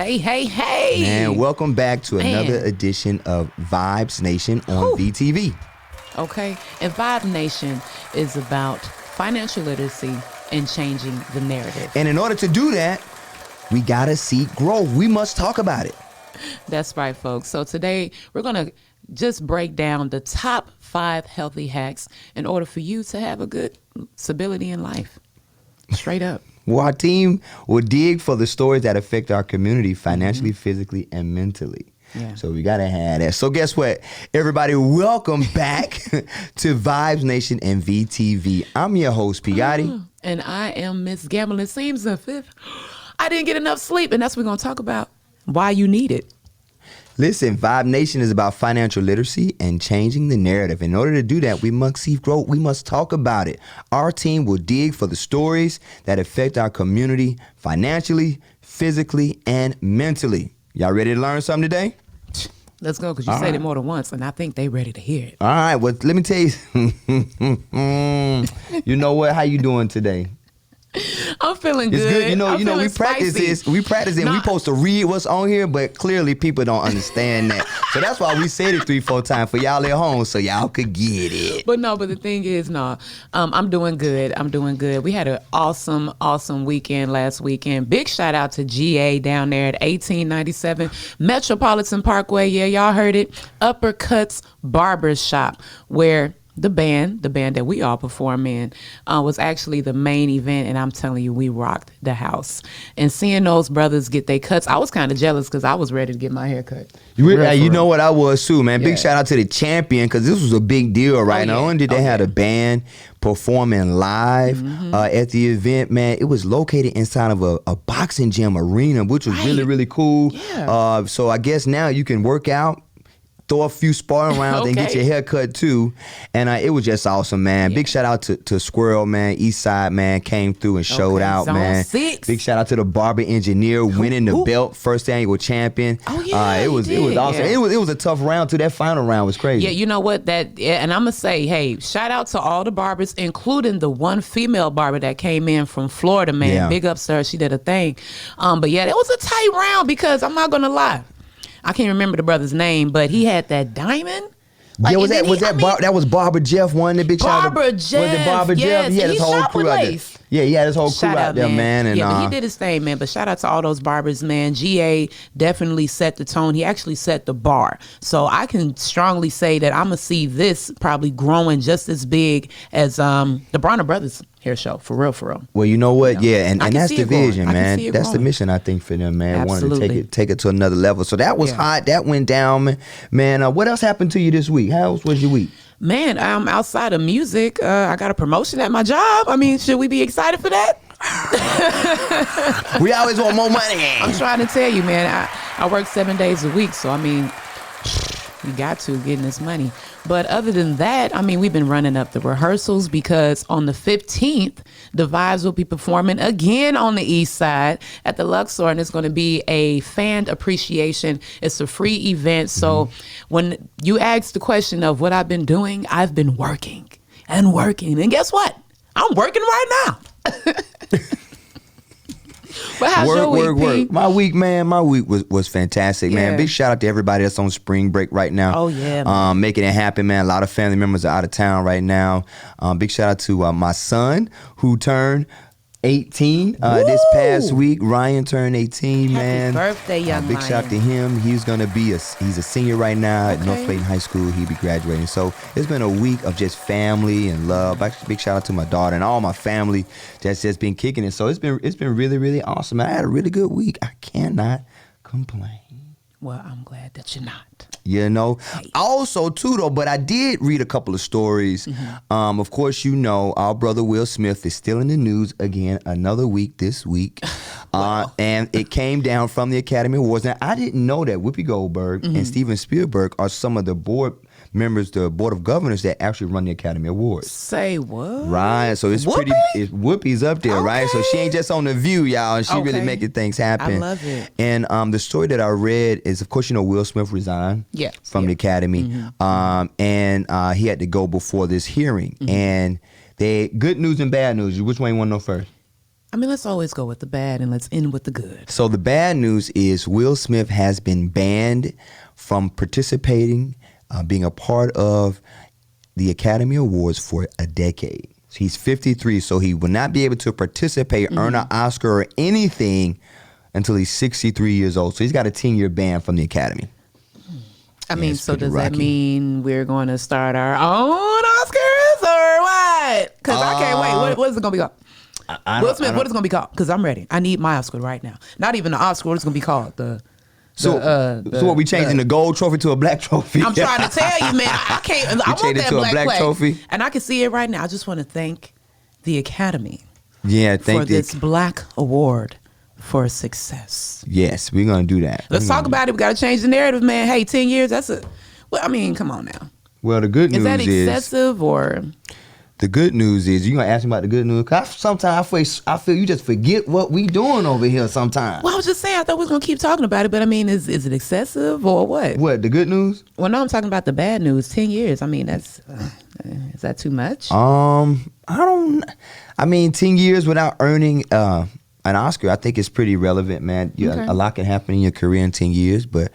Hey. And welcome back to another edition of Vibes Nation on VTV. Okay. And Vibe Nation is about financial literacy and changing the narrative. And in order to do that, we got to seek growth. We must talk about it. That's right, folks. So today we're going to just break down the top 5 healthy hacks in order for you to have a good stability in life. Straight up. Well, our team will dig for the stories that affect our community financially, physically, and mentally. Yeah. So we got to have that. So guess what? Everybody, welcome back to Vibes Nation and VTV. I'm your host, P. Gotti. And I am Miss Gambling Seems the Fifth. I didn't get enough sleep, and that's what we're going to talk about. Why you need it. Listen, Vibe Nation is about financial literacy and changing the narrative. In order to do that, we must seek growth. We must talk about it. Our team will dig for the stories that affect our community financially, physically, and mentally. Y'all ready to learn something today? Let's go, because you said it more than once, and I think they ready to hear it. All right, well, let me tell you. You know what? How you doing today? I'm feeling good. It's good. You know, we practice spicy. this. We practice it. We supposed to read what's on here, but clearly people don't understand that. So that's why we said it 3-4 times for y'all at home, so y'all could get it. But the thing is, I'm doing good. We had an awesome weekend last weekend. Big shout out to GA down there at 1897 Metropolitan Parkway. Yeah, y'all heard it. Uppercuts Barbershop, where the band that we all perform in was actually the main event, and I'm telling you, we rocked the house. And seeing those brothers get their cuts, I was kind of jealous because I was ready to get my hair cut. You know what I was too, man. Big shout out to the champion, because this was a big deal, right? Not only did they have a band performing live at the event, man, it was located inside of a boxing gym arena, which was really cool. Yeah. So I guess now you can work out, throw a few sparring rounds and get your hair cut too. And it was just awesome, man. Big shout out to Squirrel, man. East Side, man, came through and showed out, Zone man. 6. Big shout out to the barber engineer winning the belt, first annual champion. It was awesome. Yeah. It was a tough round too. That final round was crazy. Yeah, you know what? And I'm gonna say, hey, shout out to all the barbers, including the one female barber that came in from Florida, man. Yeah. Big ups to her. She did a thing. But yeah, it was a tight round because I'm not gonna lie. I can't remember the brother's name, but he had that diamond. That was Barber Jeff, one the big shout out. Barber Jeff. Was it Barber Jeff? He had his whole crew out there. Yeah, he had his whole crew out there, man. And but he did his thing, man. But shout out to all those barbers, man. GA definitely set the tone. He actually set the bar. So I can strongly say that I'm going to see this probably growing just as big as the Bronner Brothers hair show. For real. Well, you know what? Yeah, and that's the vision, man. man. That's the mission, I think, for them, man. Absolutely. Wanted to take it to another level. So that was hot. That went down, man. What else happened to you this week? How else was your week? Man, outside of music, I got a promotion at my job. I mean, should we be excited for that? We always want more money. I'm trying to tell you, man, I work 7 days a week. So, I mean, you got to getting this money. But other than that, I mean, we've been running up the rehearsals because on the 15th, the Vibes will be performing again on the East Side at the Luxor, and it's going to be a fan appreciation. It's a free event. So when you ask the question of what I've been doing, I've been working. And guess what? I'm working right now. But how's your week, P? My week, man, was fantastic, man. Big shout out to everybody that's on spring break right now. Oh, yeah, man. Making it happen, man. A lot of family members are out of town right now. Big shout out to my son who turned 18 this past week. Ryan turned 18, man. Happy birthday, young Big shout out to him. He's a senior right now at North Clayton High School. He'll be graduating. So it's been a week of just family and love. Big shout out to my daughter and all my family that's just been kicking it. So it's been really, really awesome. I had a really good week. I cannot complain. Well, I'm glad that you're not. You know, also too though, but I did read a couple of stories. Of course, you know, our brother Will Smith is still in the news again, another week this week. And it came down from the Academy Awards. Now, I didn't know that Whoopi Goldberg and Steven Spielberg are some of the board members, the board of governors that actually run the Academy Awards. Say what? Right. So it's Whoopi? Whoopi's up there, right? So she ain't just on The View, y'all. She really making things happen. I love it. And the story that I read is, of course, you know, Will Smith resigned from the Academy. And he had to go before this hearing. And good news and bad news. Which one you want to know first? I mean, let's always go with the bad and let's end with the good. So the bad news is Will Smith has been banned from participating, being a part of the Academy Awards for a decade. So he's 53, so he will not be able to participate, earn an Oscar or anything until he's 63 years old. So he's got a 10-year ban from the Academy. I mean, so does that mean we're going to start our own Oscars or what? Because I can't wait. What is it going to be called? Will Smith, what is it going to be called? Because I'm ready. I need my Oscar right now. Not even the Oscar. What is it going to be called? So what, we changing the gold trophy to a black trophy? I'm trying to tell you, man. I can't. I want that to a black trophy. And I can see it right now. I just want to thank the Academy for this black award for success. Yes, we're going to do that. Let's talk about it. We got to change the narrative, man. Hey, 10 years, well, I mean, come on now. Well, the good news is... Is that excessive or... The good news is, you going to ask me about the good news? Because sometimes I feel you just forget what we doing over here sometimes. Well, I was just saying, I thought we was going to keep talking about it, but I mean, is it excessive or what? What, the good news? Well, no, I'm talking about the bad news. 10 years. I mean, is that too much? I mean, 10 years without earning an Oscar, I think it's pretty relevant, man. A lot can happen in your career in 10 years, but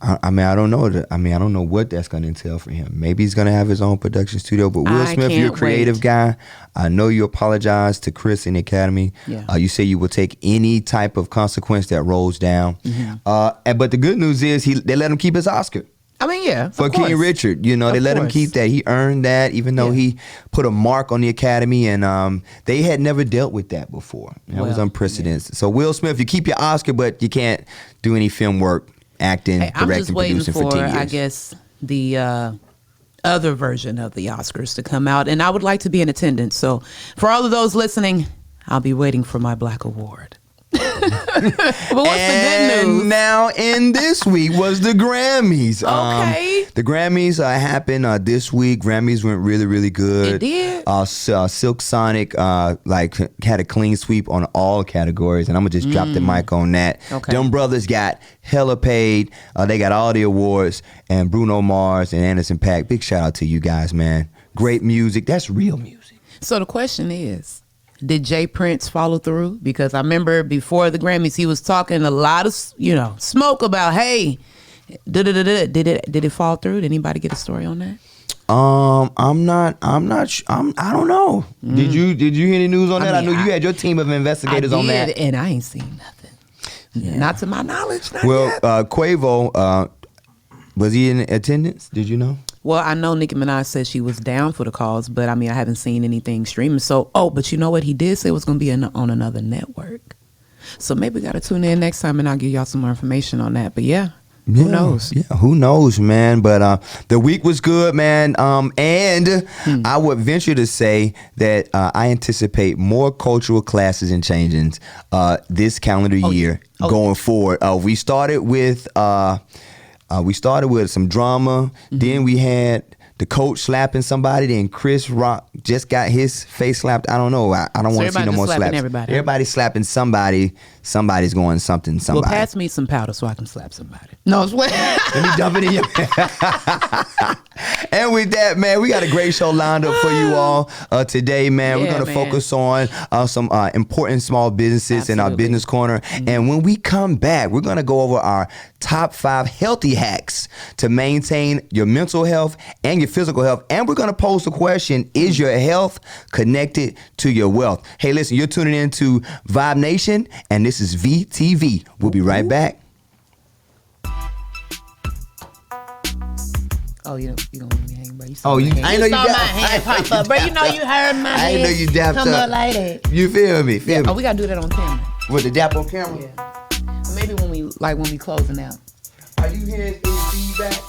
I mean, I don't know. I don't know what that's going to entail for him. Maybe he's going to have his own production studio. But Will Smith, you're a creative guy. I know you apologize to Chris and the Academy. Yeah. You say you will take any type of consequence that rolls down. But the good news is they let him keep his Oscar. I mean, yeah. For King Richard, they let him keep that. He earned that, even though he put a mark on the Academy, and they had never dealt with that before. That was unprecedented. Yeah. So Will Smith, you keep your Oscar, but you can't do any film work, acting, directing, producing for 10 years. I guess the other version of the Oscars to come out, and I would like to be in attendance. So for all of those listening, I'll be waiting for my Black Award. But what's the good news? Now, in this week was the Grammys. Okay. The Grammys happened this week. Grammys went really, really good. It did. Silk Sonic had a clean sweep on all categories, and I'm gonna just drop the mic on that. Okay. Them brothers got hella paid. They got all the awards, and Bruno Mars and Anderson .Paak. Big shout out to you guys, man. Great music. That's real music. So the question is, did Jay Prince follow through? Because I remember before the Grammys, he was talking a lot of, smoke about, hey, did it fall through? Did anybody get a story on that? I'm not sure. I don't know. Did you hear any news on that? I know you had your team of investigators on that. And I ain't seen nothing. Yeah. Not to my knowledge. Not yet. Quavo, was he in attendance? Did you know? Well, I know Nicki Minaj said she was down for the cause, but I mean, I haven't seen anything streaming. So, but you know what? He did say it was going to be on another network. So maybe we got to tune in next time and I'll give y'all some more information on that. But who knows? Yeah, who knows, man? But the week was good, man. And I would venture to say that I anticipate more cultural classes and changings this calendar year going forward. We started with some drama. Then we had the coach slapping somebody. Then Chris Rock just got his face slapped. I don't know. I don't want to see no more slaps. Everybody's slapping somebody. Somebody's going something. Somebody. Well, pass me some powder so I can slap somebody. No, it's what? Let me dump it in your. And with that, man, we got a great show lined up for you all today, man. We're gonna focus on some important small businesses in our business corner. And when we come back, we're gonna go over our top 5 healthy hacks to maintain your mental health and your physical health. And we're gonna pose the question: is your health connected to your wealth? Hey, listen, you're tuning in to Vibe Nation, and this is VTV. We'll be right back. Oh, you gonna leave me hanging, bro? I know you saw my hand pop up, bro. You know you heard my hand. I know you dapped come up like that. You feel me? Feel me? Oh, we gotta do that on camera. With the dap on camera? Yeah. Maybe when we closing out. Are you hearing any feedback?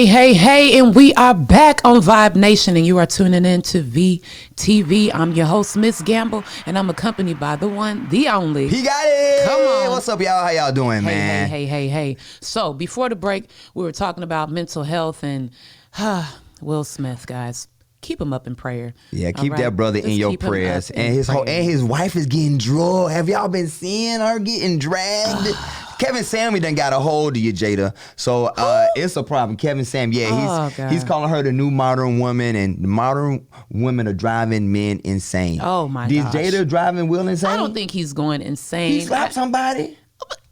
Hey, and we are back on Vibe Nation, and you are tuning in to VTV. I'm your host, Miss Gamble, and I'm accompanied by the one, the only. He got it. Come on. What's up, y'all? How y'all doing, man? Hey. So, before the break, we were talking about mental health and Will Smith, guys. Keep him up in prayer. Yeah, keep that brother in your prayers. And his wife is getting drugged. Have y'all been seeing her getting dragged? Kevin Samuel done got a hold of you, Jada. So it's a problem. Kevin Samuel, he's calling her the new modern woman, and the modern women are driving men insane. Oh my gosh. Is Jada driving Will insane? I don't think he's going insane. He slapped somebody?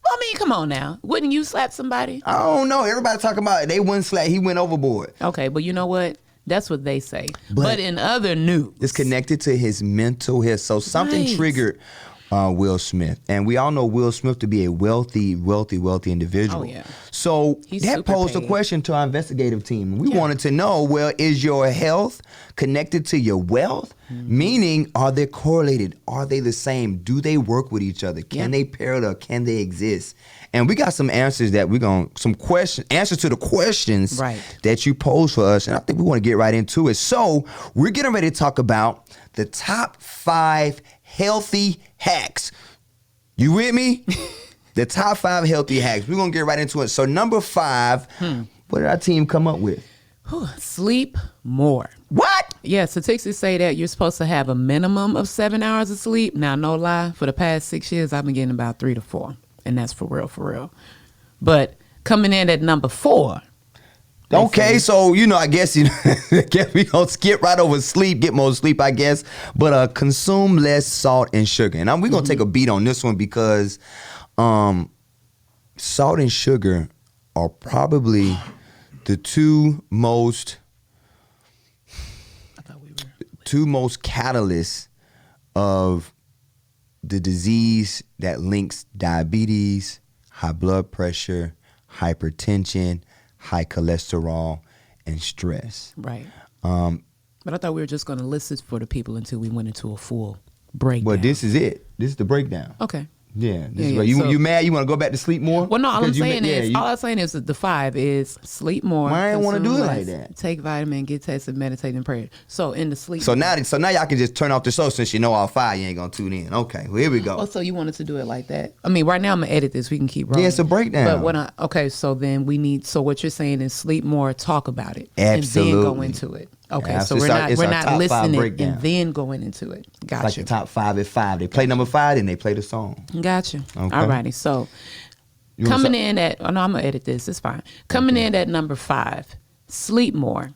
I mean, come on now. Wouldn't you slap somebody? I don't know. Everybody talking about it. They wouldn't slap. He went overboard. Okay, but you know what? That's what they say. But in other news, it's connected to his mental health. So something triggered Will Smith. And we all know Will Smith to be a wealthy individual. Oh, yeah. So He's that super posed a paid. question to our investigative team. We wanted to know, well, is your health connected to your wealth? Meaning, are they correlated? Are they the same? Do they work with each other? Can they parallel? Can they exist? And we got some answers that answers to the questions that you posed for us. And I think we want to get right into it. So we're getting ready to talk about the top 5 healthy hacks. You with me? The top 5 healthy hacks. We're going to get right into it. So number 5, what did our team come up with? Sleep more. What? Yeah, statistics say that you're supposed to have a minimum of 7 hours of sleep. Now, no lie, for the past 6 years, I've been getting about 3 to 4. And that's for real. But coming in at number 4. Okay, so, I guess we gonna skip right over sleep, get more sleep, I guess. But consume less salt and sugar. And we're gonna take a beat on this one because salt and sugar are probably the two most catalysts of the disease that links diabetes, high blood pressure, hypertension, high cholesterol, and stress. Right. But I thought we were just going to list it for the people until we went into a full breakdown. Well, this is it. This is the breakdown. Okay. Yeah. You mad? You want to go back to sleep more? Well, no, all I'm saying is that the 5 is sleep more. Why I want to do it like that? Take vitamin, get tested, meditate, and pray. So in the sleep. So now y'all can just turn off the show since you know all 5. You ain't gonna tune in. Okay, well, here we go. Oh, so you wanted to do it like that? I mean, right now I'm gonna edit this. We can keep rolling. Yeah, it's a breakdown. But so then we need. So what you're saying is sleep more, talk about it, absolutely, and then go into it. Okay, so we're not listening and then going into it. Gotcha. Like the top 5 at 5. They play number 5 and they play the song. Gotcha. Okay. Alrighty. So coming in at I'm gonna edit this. It's fine. Coming in at number 5, sleep more.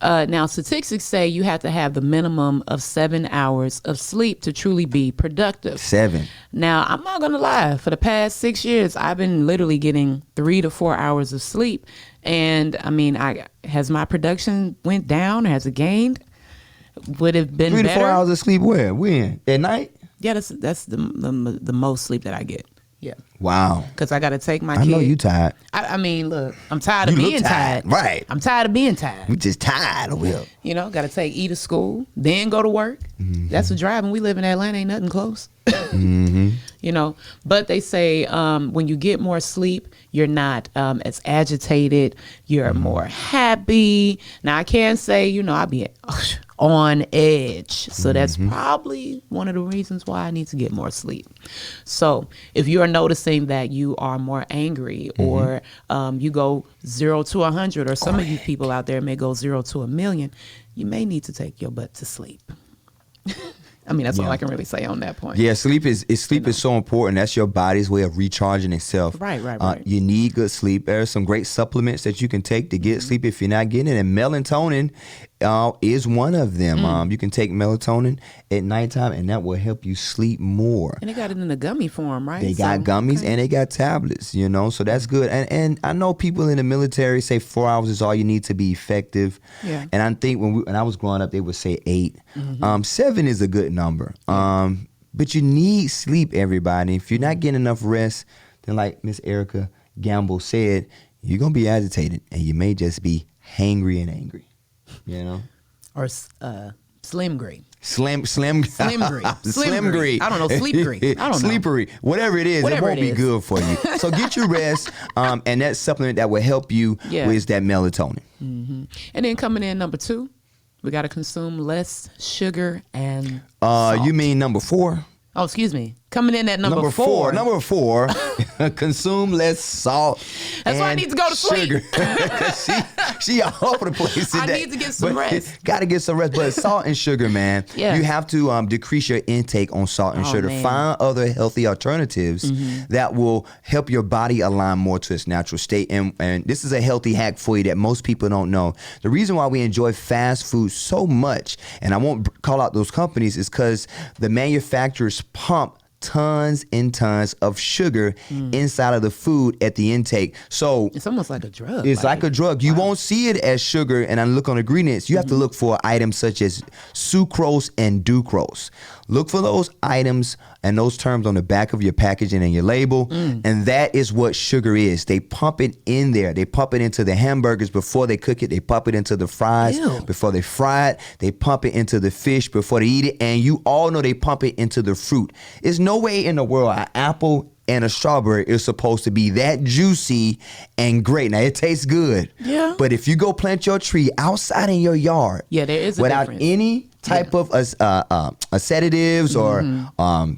Now statistics say you have to have the minimum of 7 hours of sleep to truly be productive. 7. Now I'm not gonna lie. For the past 6 years, I've been literally getting 3 to 4 hours of sleep. And I mean, has my production went down? Has it gained? Would have been 3 to 4 better? hours of sleep where? When? At night? Yeah, that's the most sleep that I get. Yeah. Wow. Because I got to take my kid. I know you tired. I mean, look, I'm tired of being tired. Right. I'm tired of being tired. We just tired, Will. Got to take E to school, then go to work. Mm-hmm. That's a drive. And we live in Atlanta, ain't nothing close. Mm-hmm. But they say when you get more sleep, you're not as agitated. You're more happy. Now, I can say, I be on edge. So that's probably one of the reasons why I need to get more sleep. So if you're noticing that you are more angry or you go 0 to 100, or some of you people out there may go 0 to 1,000,000, you may need to take your butt to sleep. I mean, that's all I can really say on that point. Yeah, sleep is so important. That's your body's way of recharging itself. Right. You need good sleep. There are some great supplements that you can take to get sleep if you're not getting it. And melatonin is one of them. You can take melatonin at nighttime, and that will help you sleep more. And they got it in a gummy form, right? They got gummies and they got tablets, so that's good. And I know people in the military say 4 hours is all you need to be effective. Yeah. And I think when I was growing up, they would say 8. 7 is a good number. But you need sleep, everybody. If you're not getting enough rest, then like Miss Erica Gamble said, you're going to be agitated and you may just be hangry and angry, Or Slim green. Slim Slim green. Slim green. I don't know. Sleep green. I don't know. Sleepery. Whatever it is, Whatever it won't it be is. good for you. So get your rest, and that supplement that will help you with that melatonin. And then coming in number 2, we got to consume less sugar and You mean number 4? Oh, excuse me. Coming in at number 4. Number 4, consume less salt. That's why I need to go to sleep. she all over the place today. I need to get some rest. Got to get some rest. But salt and sugar, man, you have to decrease your intake on salt and sugar. Man. Find other healthy alternatives that will help your body align more to its natural state. And this is a healthy hack for you that most people don't know. The reason why we enjoy fast food so much, and I won't call out those companies, is because the manufacturers pump tons and tons of sugar inside of the food at the intake. So it's almost like a drug. It's like a drug. You won't see it as sugar, and I look on ingredients. You have to look for items such as sucrose and ducrose. Look for those items and those terms on the back of your packaging and your label, and that is what sugar is. They pump it in there. They pump it into the hamburgers before they cook it. They pump it into the fries before they fry it. They pump it into the fish before they eat it, and you all know they pump it into the fruit. There's no way in the world an apple and a strawberry is supposed to be that juicy and great. Now, it tastes good. Yeah. But if you go plant your tree outside in your yard there is a without difference. any type of sedatives or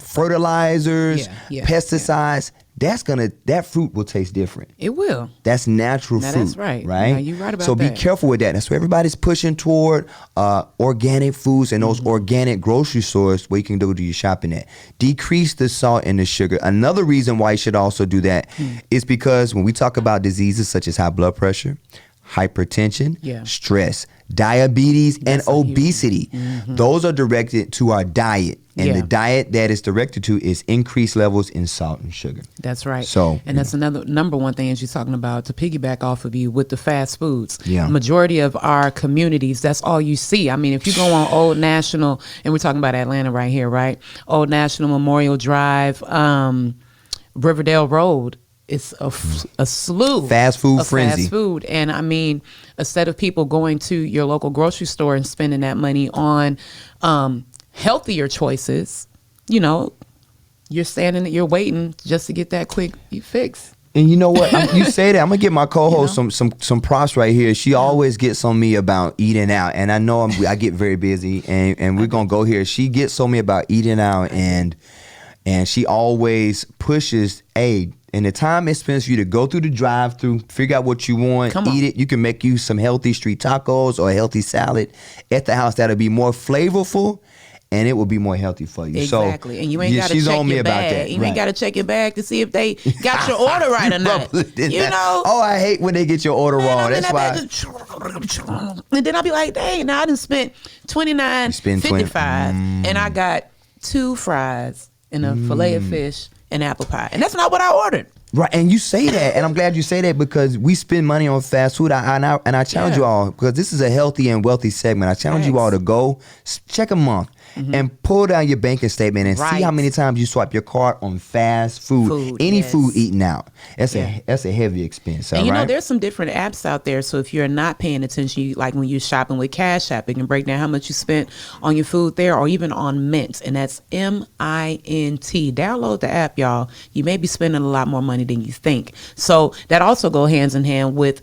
fertilizers, pesticides, that fruit will taste different. It will. That's natural Now, fruit. that's right. Right? Now, you're right about so that. be careful with that. That's why everybody's pushing toward organic foods and those organic grocery stores where you can go do your shopping at. Decrease the salt and the sugar. Another reason why you should also do that is because when we talk about diseases such as high blood pressure, hypertension, stress, diabetes, and obesity, those are directed to our diet. And the diet that is directed to is increased levels in salt and sugar. That's right. So, and that's another number one thing as you're talking about, to piggyback off of you with the fast foods. Yeah. Majority of our communities, that's all you see. I mean, if you go on Old National, and we're talking about Atlanta right here, right? Old National, Memorial Drive, Riverdale Road, it's a slew fast food of frenzy. Fast food. And I mean, instead of people going to your local grocery store and spending that money on healthier choices, you're waiting just to get that quick fix. And you know what? You say that, I'm gonna give my co-host some props right here. She always gets on me about eating out, and I know I get very busy, and we're gonna go here. She gets on me about eating out, and she always pushes, hey, and the time it spends for you to go through the drive-through, figure out what you want, eat it. You can make you some healthy street tacos or a healthy salad at the house that'll be more flavorful, and it will be more healthy for you. Exactly. So, and you ain't got to check your bag. You ain't got to check your bag to see if they got your order right or not. Oh, I hate when they get your order wrong. That's why. And then I'll be like, dang, now I done spent $29.55 and I got 2 fries and a fillet of fish and apple pie. And that's not what I ordered. Right, and you say that, and I'm glad you say that because we spend money on fast food. And I challenge you all, because this is a healthy and wealthy segment. I challenge you all to go check a month and pull down your banking statement and see how many times you swipe your card on fast food. Any food eaten out. That's a heavy expense. And there's some different apps out there. So if you're not paying attention, like when you're shopping with Cash App, it can break down how much you spent on your food there, or even on Mint, and that's MINT. Download the app, y'all. You may be spending a lot more money than you think. So that also go hands in hand with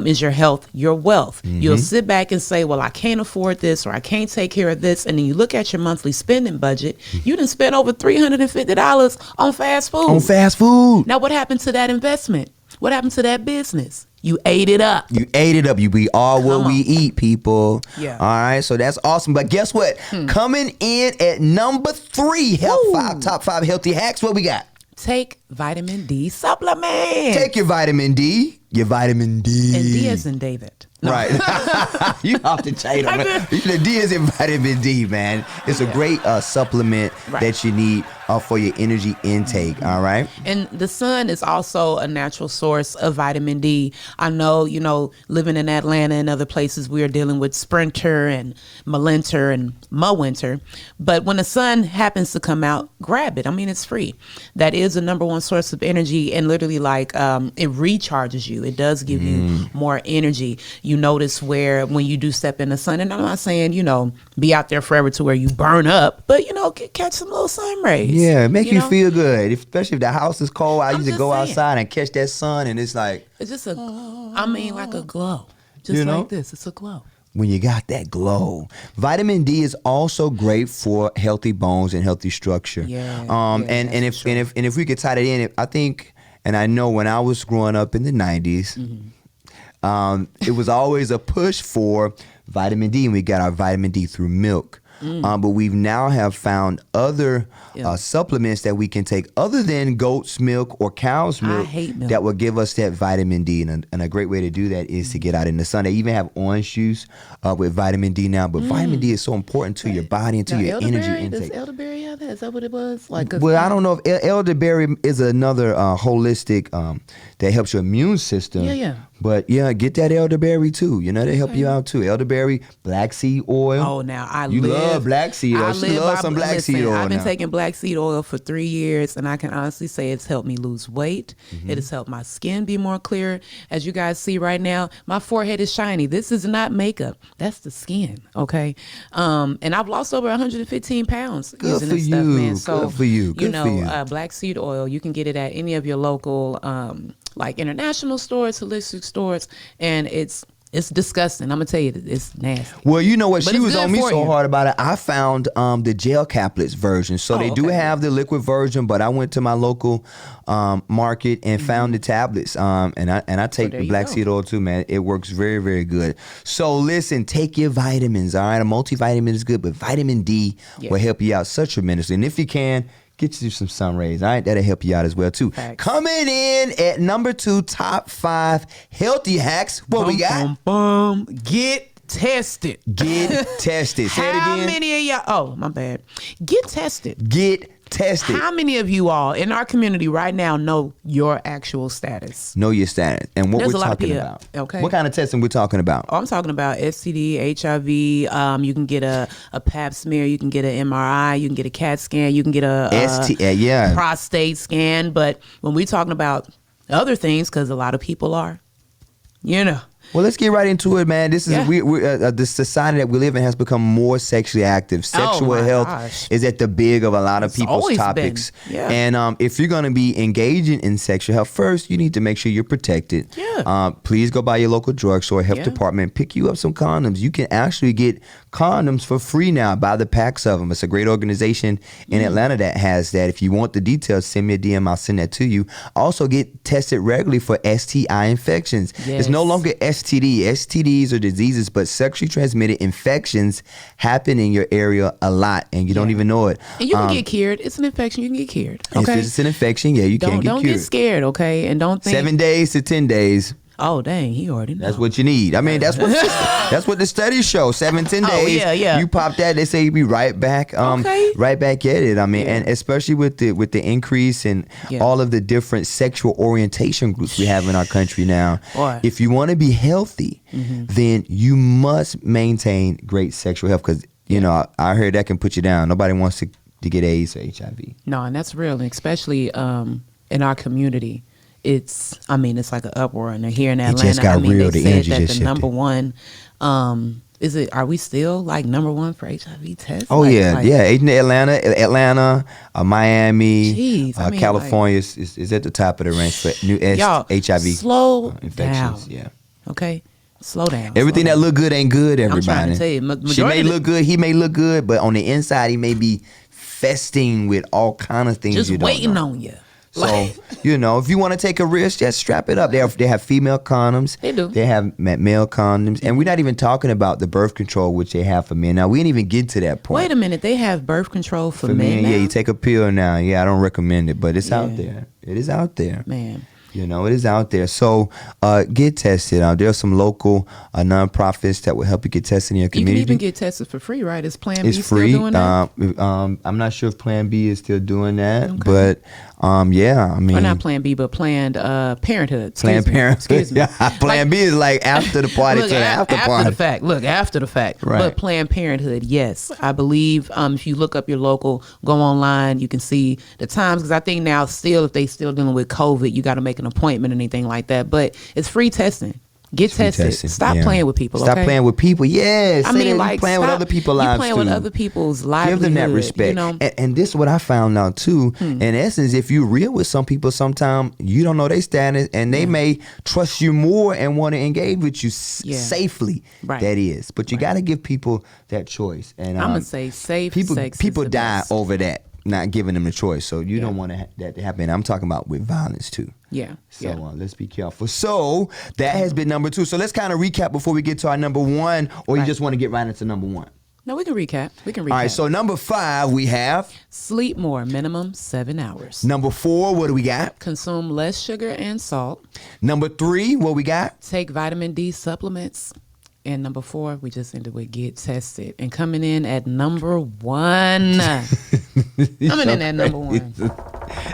is your health your wealth. You'll sit back and say, well, I can't afford this, or I can't take care of this, and then you look at your monthly spending budget. You done spent over $350 on fast food. Now, what happened to that investment? What happened to that business? You ate it up. We are what we eat, people. Yeah. All right. So that's awesome. But guess what? Coming in at number 3, top 5 healthy hacks. What we got? Take vitamin D supplement. Take your vitamin D. Your vitamin D. And D as in David. No. Right. You have to change it, man. The D is in vitamin D, man. It's a great supplement that you need for your energy intake. All right. And the sun is also a natural source of vitamin D. I know, living in Atlanta and other places, we are dealing with sprinter and malinter and winter. But when the sun happens to come out, grab it. I mean, it's free. That is the number one source of energy, and literally it recharges you. It does give you more energy. you notice where when you do step in the sun, and I'm not saying, be out there forever to where you burn up, but, catch some little sun rays. Yeah, make you know? feel good, especially if the house is cold. I used to just go saying. outside and catch that sun, and it's like, It's just like a glow. Just like this. It's a glow. when you got that glow. Vitamin D is also great for healthy bones and healthy structure. And if we could tie that in, I think, and I know when I was growing up in the 90s, it was always a push for vitamin D, and we got our vitamin D through milk. But we've now have found other supplements that we can take other than goat's milk or cow's milk, that will give us that vitamin D. And a great way to do that is to get out in the sun. They even have orange juice with vitamin D now. But vitamin D is so important to your body and to your energy intake. Does elderberry have that? Is that what it was? Well, I don't know if elderberry is another holistic that helps your immune system. Yeah. But yeah, get that elderberry too. They help you out too. Elderberry, black seed oil. Oh, now you love black seed oil. She loves some black seed oil. I've been now. taking black seed oil for 3 years, and I can honestly say it's helped me lose weight. It has helped my skin be more clear. As you guys see right now, my forehead is shiny. This is not makeup. That's the skin. Okay. And I've lost over 115 pounds using this stuff, man. So good for you. Good for you. Black seed oil, you can get it at any of your local like international stores, holistic stores, and it's disgusting. I'm gonna tell you, it's nasty. Well, you know what? But she it's was good on me for so you. hard about it. I found the gel caplets version. So they do have the liquid version, but I went to my local market and found the tablets. And I take the black seed oil too, man. It works very, very good. So listen, take your vitamins. All right, a multivitamin is good, but vitamin D will help you out so tremendously. And if you can, get you some sun rays, all right? That'll help you out as well, too. Facts. Coming in at number 2, top 5 healthy hacks. What we got? Get tested. Get tested. Say it again. How many of y'all? Oh, my bad. Get tested. Get tested. How many of you all in our community right now know your actual status? Know your status. And what There's we're a lot of talking people, about. okay. What kind of testing we're talking about? Oh, I'm talking about STD, HIV. You can get a pap smear. You can get an MRI. You can get a CAT scan. You can get a prostate scan. But when we're talking about other things, because a lot of people are, Well, let's get right into it, man. This is the society that we live in has become more sexually active. Sexual health is at the big of a lot of people's topics. And if you're going to be engaging in sexual health, first you need to make sure you're protected. Please go by your local drugstore, health department, pick you up some condoms. You can actually get condoms for free now. Buy the packs of them. It's a great organization in Atlanta that has that. If you want the details, send me a DM. I'll send that to you. Also, get tested regularly for STI infections. It's no longer STD. STDs are diseases, but sexually transmitted infections happen in your area a lot, and you don't even know it. And you can get cured. It's an infection. You can get cured. Okay. If it's an infection, you can get cured. Don't get scared, okay? And don't think 7 days to 10 days. Oh, dang, he already knows. That's what you need. I mean, that's what the studies show. 7, 10 days. You pop that, they say you be right back. Right back at it. I mean, and especially with the increase in all of the different sexual orientation groups we have in our country now. If you want to be healthy, then you must maintain great sexual health, because I heard that can put you down. Nobody wants to get AIDS or HIV. No, and that's real, and especially in our community. It's like an uproar, and here in Atlanta, it just got real. They The energy said that just the shifted. number one, are we still like number one for HIV tests? Oh Atlanta, Miami, California is at the top of the range for new HIV slow infections. Down. Okay, slow down. Everything that look good ain't good, everybody. I'm trying to tell you, she may look good, he may look good, but on the inside he may be festing with all kind of things. Just you don't waiting know. on you. So, if you want to take a risk, just strap it up. They have female condoms. They do. They have male condoms. And we're not even talking about the birth control, which they have for men. Now, we didn't even get to that point. Wait a minute. They have birth control for men now? Yeah, you take a pill now. Yeah, I don't recommend it, but it's out there. It is out there. Man. It is out there. So get tested. There are some local nonprofits that will help you get tested in your community. You can even get tested for free, right? Is Plan B it's free. still doing that? I'm not sure if Plan B is still doing that, but I mean, or not Plan B, but Planned Parenthood. Planned Parenthood. Excuse me. Plan B is like after the party. Look, after the fact. Look, after the fact. Right. But Planned Parenthood, yes, I believe. If you look up your local, go online, you can see the times. Because I think now, still, if they still dealing with COVID, you got to make an appointment or anything like that. But it's free testing. Get tested. Stop playing with people. Stop playing with people. Yes. I mean, like, playing with other people's lives. Playing with other people's livelihood. Give them that respect. You know? And this is what I found out too. In essence, if you're real with some people, sometimes you don't know their status, and they may trust you more and want to engage with you safely. Right. That is, but you got to give people that choice. And I'm gonna say safe. People die best. over that. Not giving them a choice, so you don't want that to happen. I'm talking about with violence too. Yeah. So let's be careful. So that has been number 2. So let's kind of recap before we get to our number 1, or you just want to get right into number 1. No, we can recap. All right. So number 5 we have sleep more, minimum 7 hours. Number 4, what do we got? Consume less sugar and salt. Number 3, what we got? Take vitamin D supplements. And number 4, we just ended with get tested. And coming in at number 1. Coming in at number 1.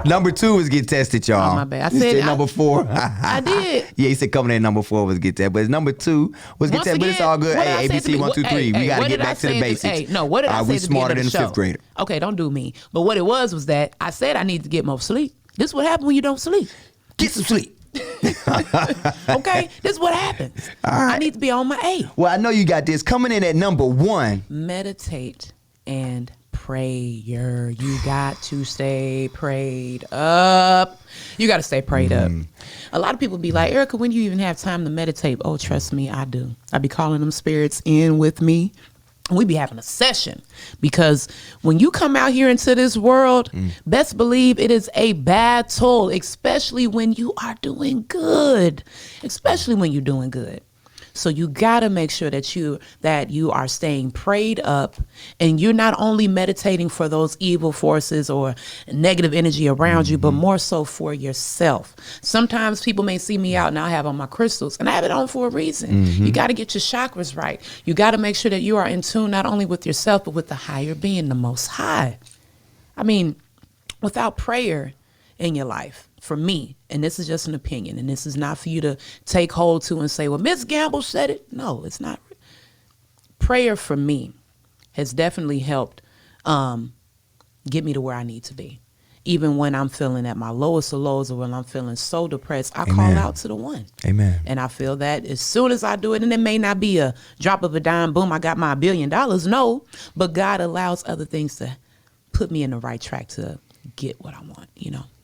Number 2 is get tested, y'all. Oh, my bad. I said number 4. I did. Yeah, he said coming in number 4 was get tested. But number 2 was get tested. But it's all good. Hey, ABC 1, 2, 3. We got to get back to the basics. Hey, no, what did I say? We smarter than a 5th grader. Okay, don't do me. But what it was that I said I need to get more sleep. This is what happens when you don't sleep. Get some sleep. Okay, this is what happens. Right. I need to be on my A. Well, I know you got this. Coming in at number 1. Meditate and prayer. You got to stay prayed up. You got to stay prayed up. A lot of people be like, Erica, when do you even have time to meditate? Oh, trust me, I do. I be calling them spirits in with me. We be having a session, because when you come out here into this world, best believe it is a battle, especially when you are doing good, especially when you're doing good. So you got to make sure that you are staying prayed up, and you're not only meditating for those evil forces or negative energy around you, but more so for yourself. Sometimes people may see me out and I have on my crystals, and I have it on for a reason. You got to get your chakras right. You got to make sure that you are in tune not only with yourself, but with the higher being, the Most High. I mean, without prayer in your life, for me, and this is just an opinion, and this is not for you to take hold to and say, well, Miss Gamble said it. No, it's not. Prayer for me has definitely helped get me to where I need to be. Even when I'm feeling at my lowest of lows, or when I'm feeling so depressed, I call out to the one. Amen. And I feel that as soon as I do it, and it may not be a drop of a dime, boom, I got my $1 billion. No, but God allows other things to put me in the right track to get what I want,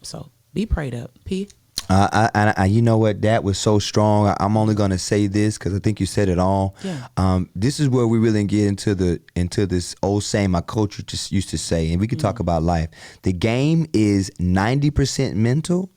So be prayed up, P. You know what? That was so strong. I'm only going to say this because I think you said it all. Yeah. This is where we really get into this old saying my coach just used to say, and we could talk about life. The game is 90% mental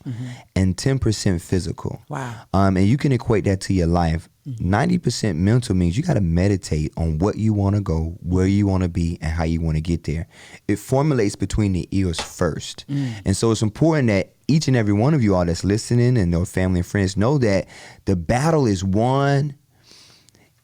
and 10% physical. Wow. And you can equate that to your life. 90% mental means you got to meditate on what you want to go, where you want to be, and how you want to get there. It formulates between the ears first. And so it's important that each and every one of you all that's listening and your family and friends know that the battle is won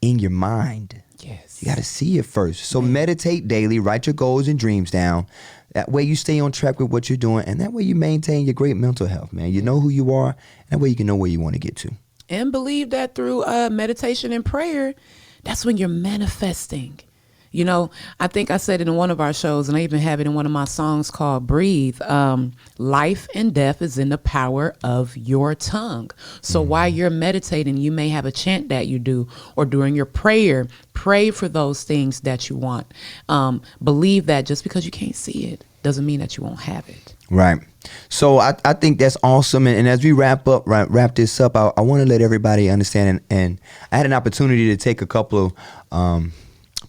in your mind. Yes. You got to see it first. So meditate daily, write your goals and dreams down. That way you stay on track with what you're doing, and that way you maintain your great mental health, man. You know who you are, and that way you can know where you want to get to. And believe that through meditation and prayer, that's when you're manifesting. I think I said it in one of our shows, and I even have it in one of my songs called Breathe. Life and death is in the power of your tongue. So while you're meditating, you may have a chant that you do, or during your prayer, pray for those things that you want. Believe that just because you can't see it doesn't mean that you won't have it. Right. So I think that's awesome. And as we wrap this up, I want to let everybody understand. And I had an opportunity to take a couple of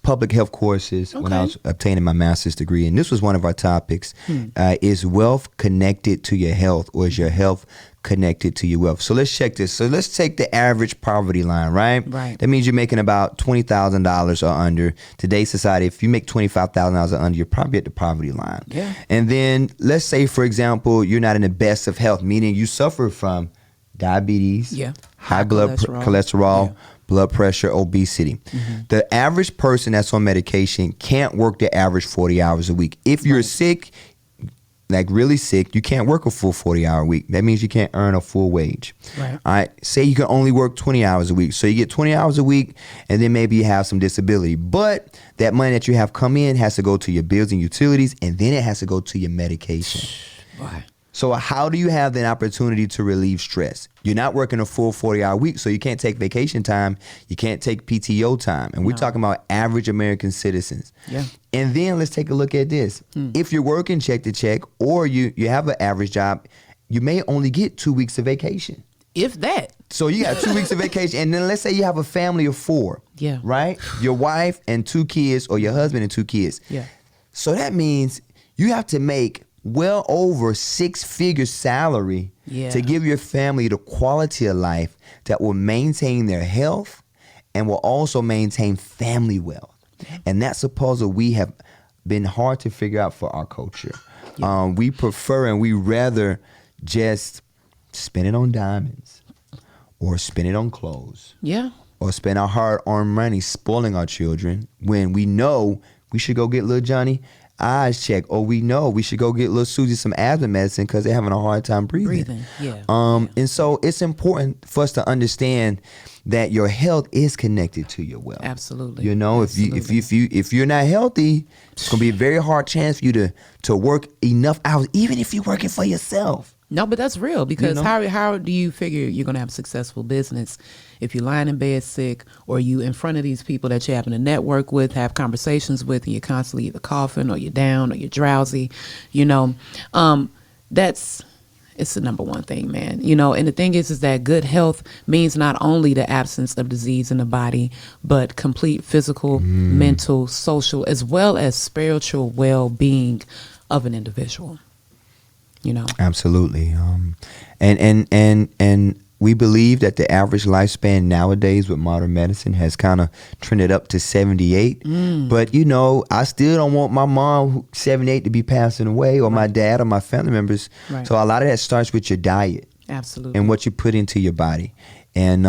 public health courses when I was obtaining my master's degree. And this was one of our topics. Is wealth connected to your health, or is your health connected to your wealth? So let's check this. So let's take the average poverty line, right? Right. That means you're making about $20,000 or under. Today's society, if you make $25,000 or under, you're probably at the poverty line. Yeah. And then let's say, for example, you're not in the best of health, meaning you suffer from diabetes, high blood cholesterol, blood pressure, obesity. The average person that's on medication can't work the average 40 hours a week. If you're sick, like really sick, you can't work a full 40-hour week. That means you can't earn a full wage. Right. All right. Say you can only work 20 hours a week. So you get 20 hours a week, and then maybe you have some disability. But that money that you have come in has to go to your bills and utilities, and then it has to go to your medication. Boy. So how do you have the opportunity to relieve stress? You're not working a full 40-hour week, so you can't take vacation time. You can't take PTO time. And we're talking about average American citizens. Yeah. And then let's take a look at this. If you're working check to check or you have an average job, you may only get 2 weeks of vacation. If that. So you got 2 weeks of vacation. And then let's say you have a family of 4. Yeah. Right? Your wife and 2 kids, or your husband and 2 kids. Yeah. So that means you have to make well over 6-figure salary to give your family the quality of life that will maintain their health and will also maintain family wealth. And that's a puzzle we have been hard to figure out for our culture. We prefer and we rather just spend it on diamonds or spend it on clothes. Yeah. Or spend our hard-earned money spoiling our children when we know we should go get little Johnny eyes checked, or we know we should go get little Susie some asthma medicine because they're having a hard time breathing. And so it's important for us to understand that your health is connected to your wealth. Absolutely. You know, if you're not healthy, it's gonna be a very hard chance for you to work enough hours, even if you're working for yourself. No, but that's real, because how do you figure you're going to have a successful business if you're lying in bed sick, or you in front of these people that you happen to network with, have conversations with, and you're constantly either coughing or you're down or you're drowsy, it's the number one thing, man. And the thing is that good health means not only the absence of disease in the body, but complete physical, mental, social, as well as spiritual well-being of an individual. Absolutely. And we believe that the average lifespan nowadays with modern medicine has kind of trended up to 78. But I still don't want my mom 78 to be passing away, or my dad or my family members. So a lot of that starts with your diet. Absolutely. And what you put into your body. And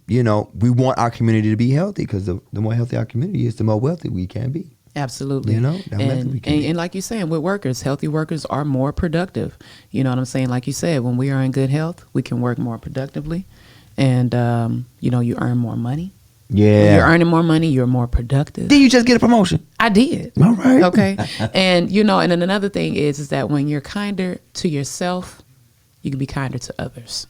we want our community to be healthy, because the more healthy our community is, the more wealthy we can be. Absolutely. And like you're saying, with workers, healthy workers are more productive. You know what I'm saying? Like you said, when we are in good health, we can work more productively, and you earn more money. Yeah. When you're earning more money, you're more productive. Did you just get a promotion? I did. All right. Okay. And and then another thing is that when you're kinder to yourself, you can be kinder to others.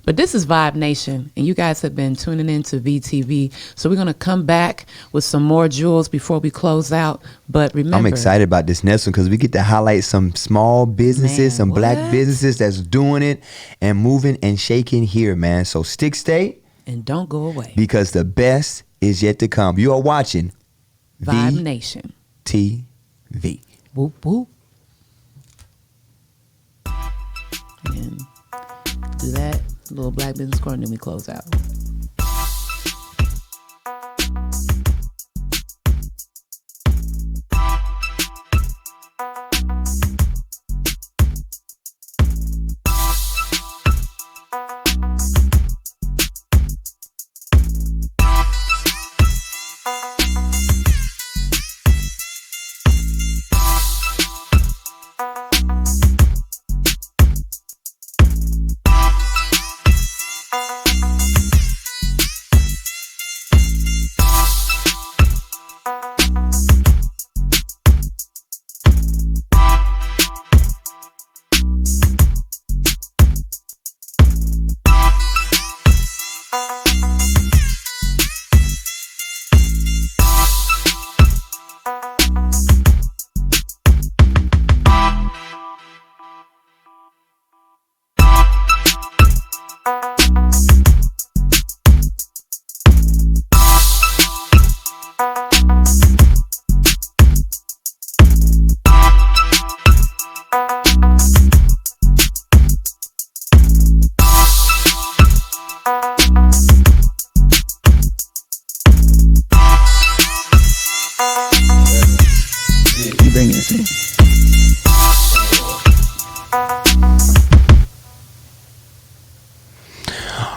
But this is Vibe Nation, and you guys have been tuning in to VTV. So we're going to come back with some more jewels before we close out. But remember, I'm excited about this next one, because we get to highlight some small businesses, some black businesses that's doing it and moving and shaking here, man. So stay. And don't go away, because the best is yet to come. You are watching Vibe Nation TV. Whoop, whoop. And do that. Little black business corner, and then we close out.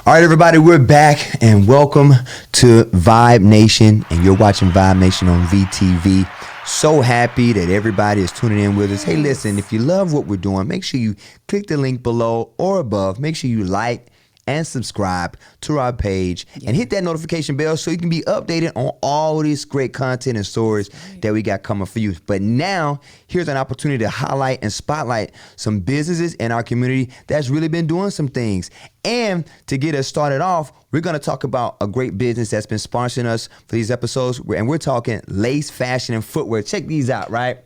All right, everybody, we're back, and welcome to Vibe Nation, and you're watching Vibe Nation on VTV. So happy that everybody is tuning in with us. Hey, listen, if you love what we're doing, make sure you click the link below or above. Make sure you like and subscribe to our page and hit that notification bell so you can be updated on all this great content and stories that we got coming for you. But now, here's an opportunity to highlight and spotlight some businesses in our community that's really been doing some things. And to get us started off, we're going to talk about a great business that's been sponsoring us for these episodes. And we're talking Lace Fashion and Footwear. Check these out, right?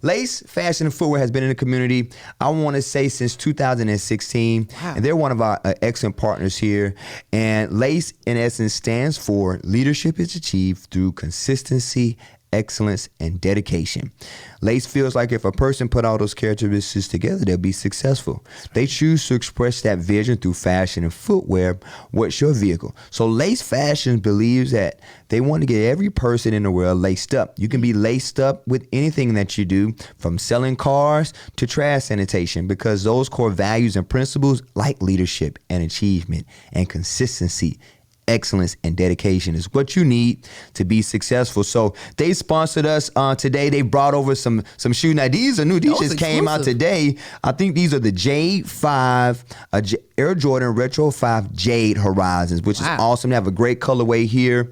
Lace Fashion and Footwear has been in the community, I want to say, since 2016. Wow. And they're one of our excellent partners here. And Lace, in essence, stands for Leadership is Achieved Through Consistency, Excellence, and Dedication. Lace feels like if a person put all those characteristics together, they'll be successful. They choose to express that vision through fashion and footwear. What's your vehicle? So Lace Fashion believes that they want to get every person in the world laced up. You can be laced up with anything that you do, from selling cars to trash sanitation, because those core values and principles like leadership and achievement and consistency, excellence, and dedication is what you need to be successful. So they sponsored us today. They brought over some shoes. Now these are new. These just came out today. I think these are the Jade 5 Air Jordan Retro 5 Jade Horizons, which is awesome. They have a great colorway here.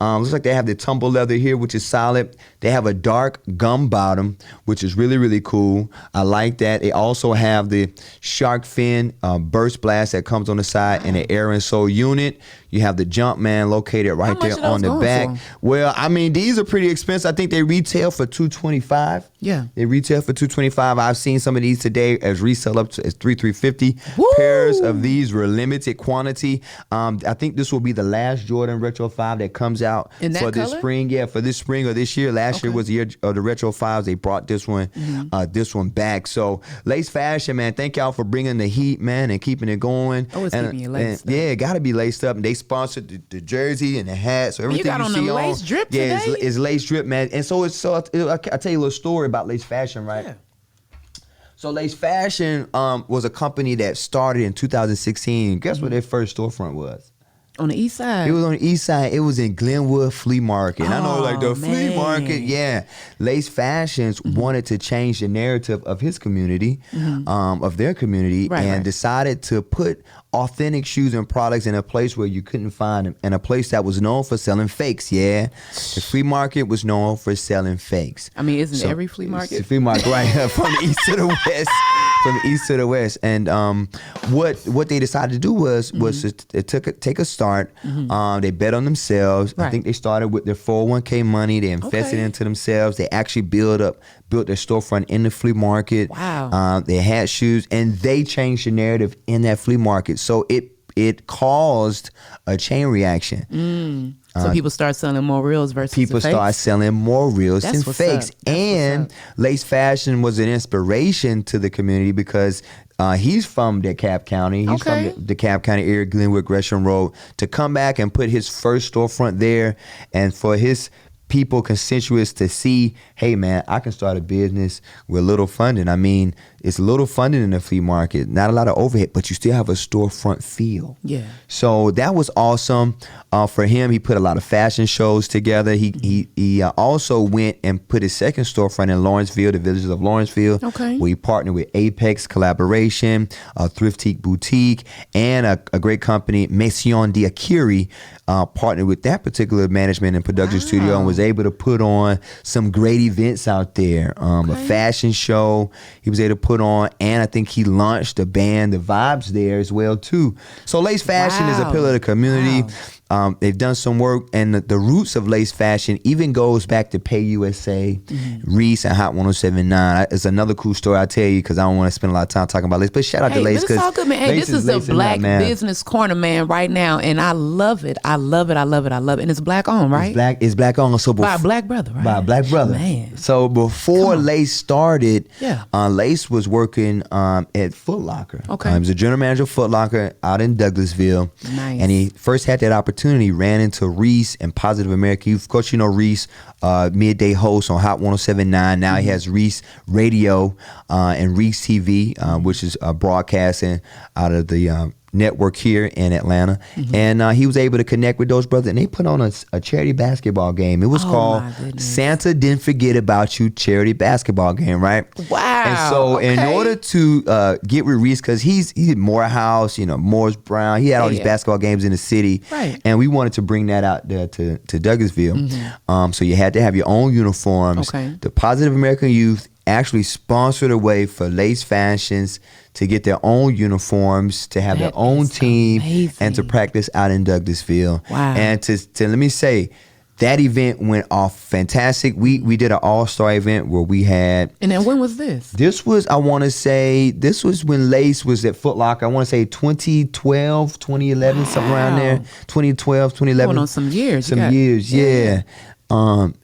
Looks like they have the tumble leather here, which is solid. They have a dark gum bottom, which is really, really cool. I like that. They also have the shark fin burst blast that comes on the side and the air insole unit. You have the Jumpman located right there on the back. Well, I mean, these are pretty expensive. I think they retail for $225. Yeah. They retail for $225. I've seen some of these today as resell up to as $350. Pairs of these were limited quantity. I think this will be the last Jordan Retro 5 that comes out for this spring. Yeah, for this spring or this year. Last year was the year of the Retro 5s. They brought this one back. So Lace Fashion, man, thank y'all for bringing the heat, man, and keeping it going. Always keeping you laced up. Yeah, got to be laced up. And they sponsored the jersey and the hat. So everything you see on lace drip today? It's lace drip, man. And so I'll tell you a little story about Lace Fashion, right? Yeah. So Lace Fashion was a company that started in 2016. Guess what their first storefront was? On the east side? It was on the east side. It was in Glenwood Flea Market. I know, like the flea market. Yeah. Lace Fashions wanted to change the narrative of his community, of their community, and decided to put authentic shoes and products in a place where you couldn't find them, and a place that was known for selling fakes. Yeah. The flea market was known for selling fakes. I mean, isn't every flea market? It's a flea market, right? From the east to the west. From the east to the west. And what they decided to do was to take a start. They bet on themselves. I think they started with their 401k money. They invested into themselves. They actually built their storefront in the flea market. Wow. They had shoes, and they changed the narrative in that flea market. So it caused a chain reaction. So people start selling more reals versus people start selling more reals than fakes. And Lace Fashion was an inspiration to the community because he's from DeKalb County. He's from the DeKalb County area, Glenwood, Gresham Road. To come back and put his first storefront there, and for his people, constituents, to see, hey man, I can start a business with little funding. I mean, it's little funding in the flea market, not a lot of overhead, but you still have a storefront feel. Yeah. So that was awesome for him. He put a lot of fashion shows together. He also went and put his second storefront in Lawrenceville, the villages of Lawrenceville, where he partnered with Apex Collaboration, Thriftique Boutique, and a great company, Maison d'Akiri, partnered with that particular management and production studio, and was able to put on some great events out there. A fashion show he was able to put on, and I think he launched the band, the Vibez, there as well too. So Lace Fashion is a pillar of the community. They've done some work, and the roots of Lace Fashion even goes back to Pay USA, Reese, and Hot 107.9. It's another cool story I'll tell you because I don't want to spend a lot of time talking about Lace. But shout out to Lace. It's all good, man. Hey, this is a black business corner, man, right now, and I love it. I love it. I love it. I love it. And it's black owned, right? It's black owned. So by a black brother, right? By a black brother. Man. So before Lace started, Lace was working at Foot Locker. He was a general manager of Foot Locker out in Douglasville. Nice. And he first had that opportunity, ran into Reese and Positive America. Of course, you know Reese, midday host on Hot 107.9. Now he has Reese Radio and Reese TV, which is broadcasting out of the network here in Atlanta, and he was able to connect with those brothers, and they put on a charity basketball game. It was called Santa Didn't Forget About You charity basketball game, right? Wow. And so in order to get with Reese, because he's Morehouse, Morris Brown, he had all these basketball games in the city, right? And we wanted to bring that out there to Douglasville. So you had to have your own uniforms. Okay. The Positive American Youth actually sponsored a way for Lace Fashions to get their own uniforms, to have their own team, and to practice out in Douglasville. Wow. And to let me say, that event went off fantastic. We did an all-star event where we had... And then when was this? This was, I want to say, this was when Lace was at Foot Locker. I want to say 2012, 2011, something around there. 2012, 2011. Going on some years. Some years, yeah.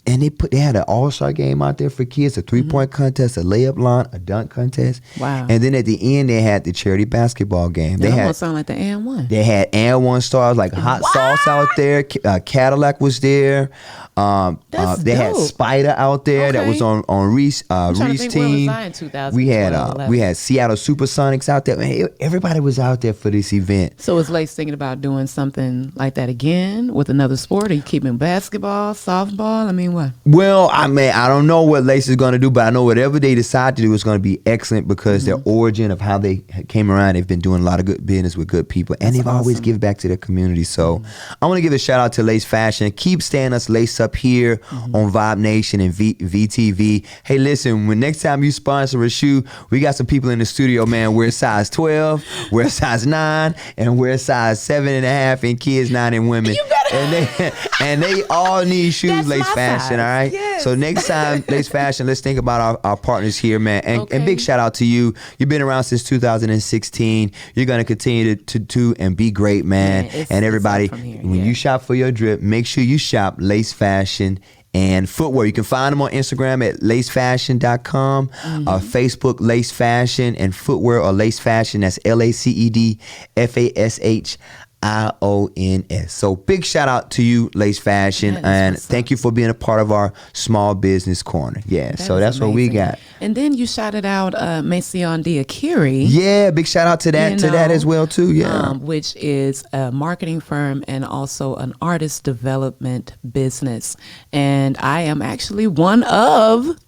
And they had an all-star game out there for kids, a three-point contest, a layup line, a dunk contest. Wow. And then at the end, they had the charity basketball game. That almost sound like the and one. They had and one stars like Hot Sauce out there. Cadillac was there. They had Spider out there that was on Reese team. Where was I in we had Seattle Supersonics out there. Man, everybody was out there for this event. So is Lace thinking about doing something like that again with another sport? Are you keeping basketball, softball? I mean, what? Well, I don't know what Lace is going to do, but I know whatever they decide to do is going to be excellent because their origin of how they came around, they've been doing a lot of good business with good people, and they've always given back to their community. So I want to give a shout out to Lace Fashion. Keep staying us laced up here on Vibe Nation and VTV. Hey, listen, when next time you sponsor a shoe, we got some people in the studio, man. We're size 12, we're size 9, and we're size 7.5 in kids, 9 in women. And they all need shoes. Lace Fashion, all right? Yes. So next time, Lace Fashion, let's think about our partners here, man. And big shout out to you. You've been around since 2016. You're going to continue to do and be great, man. And everybody, when you shop for your drip, make sure you shop Lace Fashion and footwear. You can find them on Instagram at lacefashion.com, Facebook Lace Fashion, and footwear or Lace Fashion. That's LACEDFASHIONS. So big shout out to you, Lace Fashion, and thank you for being a part of our small business corner. So that's what we got. And then you shouted out Maison Diakiri. Yeah, big shout out to that as well too. Yeah, which is a marketing firm and also an artist development business. And I am actually one of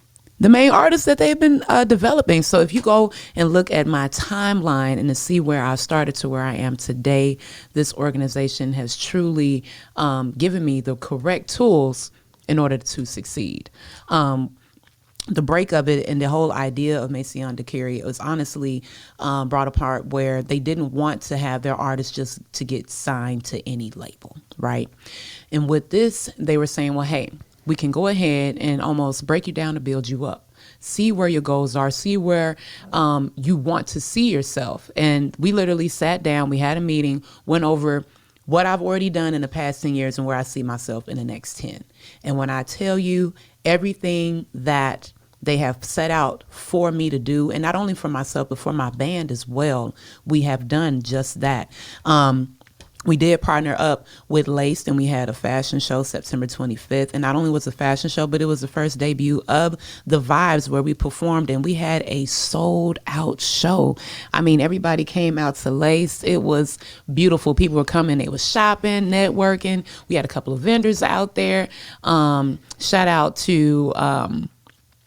the main artists that they've been developing. So if you go and look at my timeline and to see where I started to where I am today, this organization has truly given me the correct tools in order to succeed. The break of it and the whole idea of Maison Diakiri was honestly brought apart where they didn't want to have their artists just to get signed to any label, right? And with this, they were saying, well, hey, we can go ahead and almost break you down to build you up. See where your goals are. See where you want to see yourself. And we literally sat down. We had a meeting, went over what I've already done in the past 10 years and where I see myself in the next 10. And when I tell you everything that they have set out for me to do, and not only for myself, but for my band as well, we have done just that. We did partner up with Laced, and we had a fashion show September 25th. And not only was it a fashion show, but it was the first debut of the Vibez where we performed, and we had a sold out show. I mean, everybody came out to Laced. It was beautiful. People were coming. They were shopping, networking. We had a couple of vendors out there. Shout out to...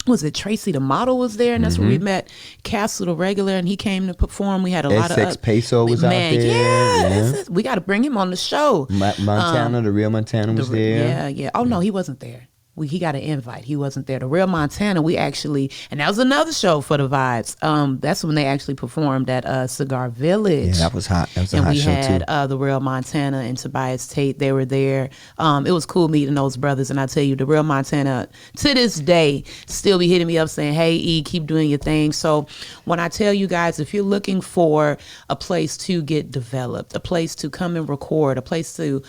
was it Tracy the model was there, and that's where we met Castle the regular, and he came to perform. We had a lot of Peso was out there. Yeah. We got to bring him on the show. Montana, the real Montana was there. Yeah. Oh no, he wasn't there. He got an invite. He wasn't there. The Real Montana, we actually, and that was another show for the Vibez. That's when they actually performed at Cigar Village. Yeah, that was hot. That was a hot show too. And we had the Real Montana and Tobias Tate. They were there. It was cool meeting those brothers. And I tell you, the Real Montana, to this day, still be hitting me up saying, hey, E, keep doing your thing. So when I tell you guys, if you're looking for a place to get developed, a place to come and record, a place to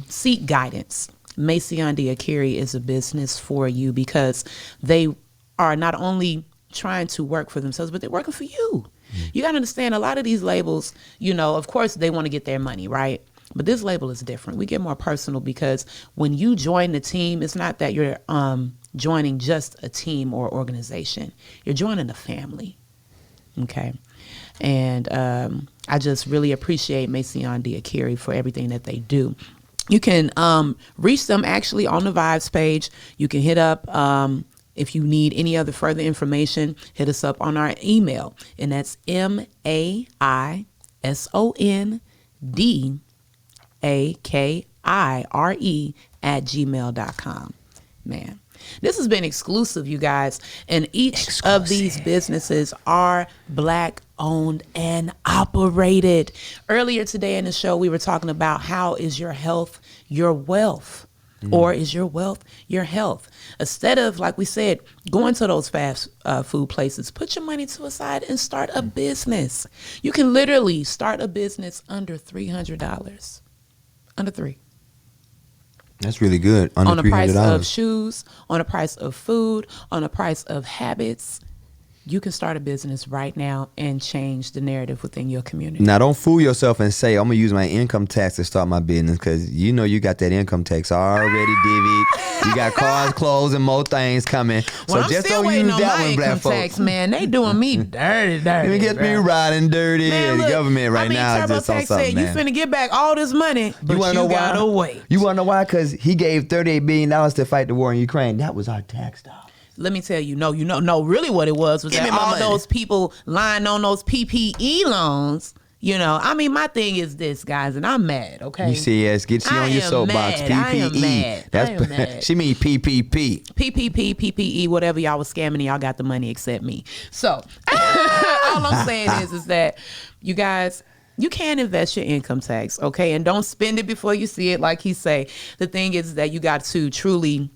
seek guidance, Maison Diakiri is a business for you, because they are not only trying to work for themselves, but they're working for you. You got to understand, a lot of these labels, of course they want to get their money, right? But this label is different. We get more personal, because when you join the team, it's not that you're joining just a team or organization. You're joining a family. Okay. And I just really appreciate Mason Diakiri for everything that they do. You can reach them actually on the Vibez page. You can hit up, if you need any other further information, hit us up on our email. And that's maisondakire@gmail.com. Man, this has been exclusive, you guys. And each of these businesses are Black owned and operated. Earlier today in the show, we were talking about how is your health your wealth? Or is your wealth your health? Instead of, like we said, going to those fast food places, put your money to a side and start a business. You can literally start a business under $300. Under $300. That's really good. Under on the price $300. of shoes, on the price of food, on the price of habits. You can start a business right now and change the narrative within your community. Now, don't fool yourself and say, I'm going to use my income tax to start my business, because you know you got that income tax already divvied. You got cars, clothes, and more things coming. Well, so I'm just still don't waiting use on that my one, black income folks. tax, man. They doing me dirty. You get me riding dirty. Man, The look, government right now is just on TurboTax something, said, man. you finna get back all this money, but you wanna know why? gotta wait. You want to know why? Because he gave $38 billion to fight the war in Ukraine. That was our tax dollars. Let me tell you, no, really what it was Give that me my all money. those people lying on those PPE loans, my thing is this, guys, and I'm mad, okay? You see, yes, get you I on your am soapbox. mad. I am PPE. mad. I am mad. She mean PPP. PPE, whatever y'all was scamming, y'all got the money except me. So all I'm saying is that you guys, you can invest your income tax, okay? And don't spend it before you see it, like he say. The thing is that you got to truly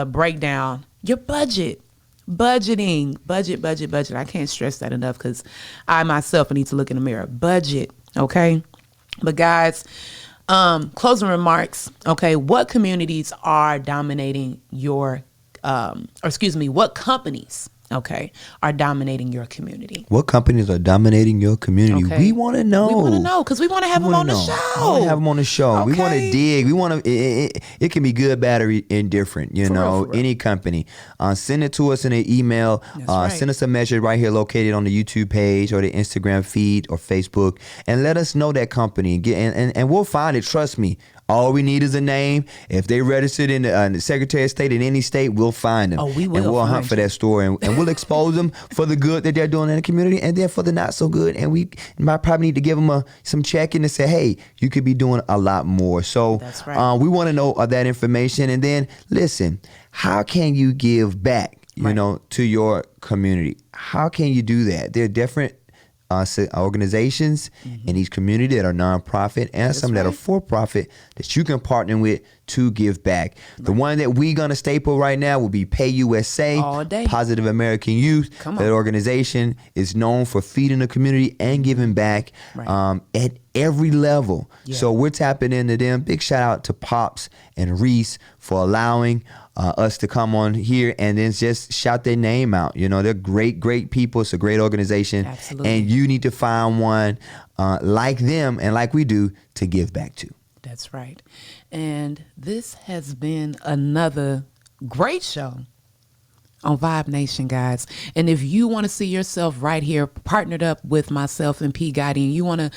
break down your budget. Budgeting. Budget. I can't stress that enough, because I myself need to look in the mirror. Budget, okay? But guys, closing remarks, okay? What communities are dominating your, what companies, okay, are dominating your community? What companies are dominating your community? Okay. We want to know. We want to know, because we want to have them on the show. We want to have them on the show. We want to Okay. dig. We want to. It can be good, bad, or indifferent. For real. Any company. Send it to us in an email. That's right. Send us a message right here, located on the YouTube page or the Instagram feed or Facebook, and let us know that company. And we'll find it. Trust me. All we need is a name. If they registered in the Secretary of State in any state, we'll find them. Oh, we will And we'll find hunt for you. that store, and we'll expose them for the good that they're doing in the community, and then for the not so good. And we might probably need to give them some check-in and say, hey, you could be doing a lot more. So That's right. we want to know that information. And then, listen, how can you give back, to your community? How can you do that? There are different organizations in each community that are nonprofit and some that are for-profit that you can partner with to give back. The one that we're going to staple right now will be Pay USA, All day. Positive American Youth. Come on. That organization is known for feeding the community and giving back at every level. Yeah. So we're tapping into them. Big shout out to Pops and Reese for allowing us to come on here and then just shout their name out. They're great people. It's a great organization. Absolutely. And you need to find one like them and like we do to give back to. That's right. And this has been another great show on Vibe Nation, guys. And if you want to see yourself right here partnered up with myself and P. Gotti, and you want to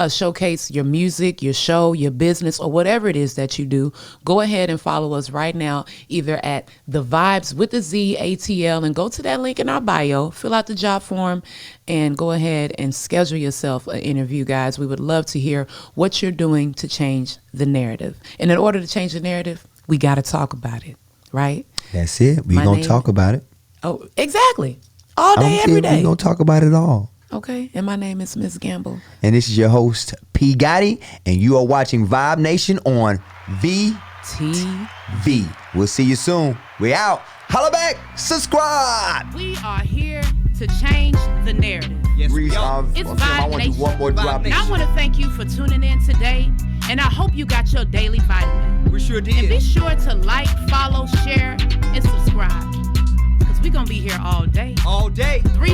showcase your music, your show, your business, or whatever it is that you do, go ahead and follow us right now, either at The Vibez with the Z ATL, and go to that link in our bio, fill out the job form, and go ahead and schedule yourself an interview, guys. We would love to hear what you're doing to change the narrative. And in order to change the narrative, we got to talk about it, right? That's it. We're My going name- to talk about it. Oh, exactly. All day, every day. We're going to talk about it all. Okay. And my name is Miss Gamble. And this is your host, P. Gotti, and you are watching Vibe Nation on VTV. We'll see you soon. We out. Holla back. Subscribe. We are here to change the narrative. Yes, Reese, we are. It's I Vibe want to do one more Nation. drop. Vibe And I want to thank you for tuning in today. And I hope you got your daily vitamin. We sure And be did. sure to like, follow, share, and subscribe. Because we're going to be here all day. All day. 3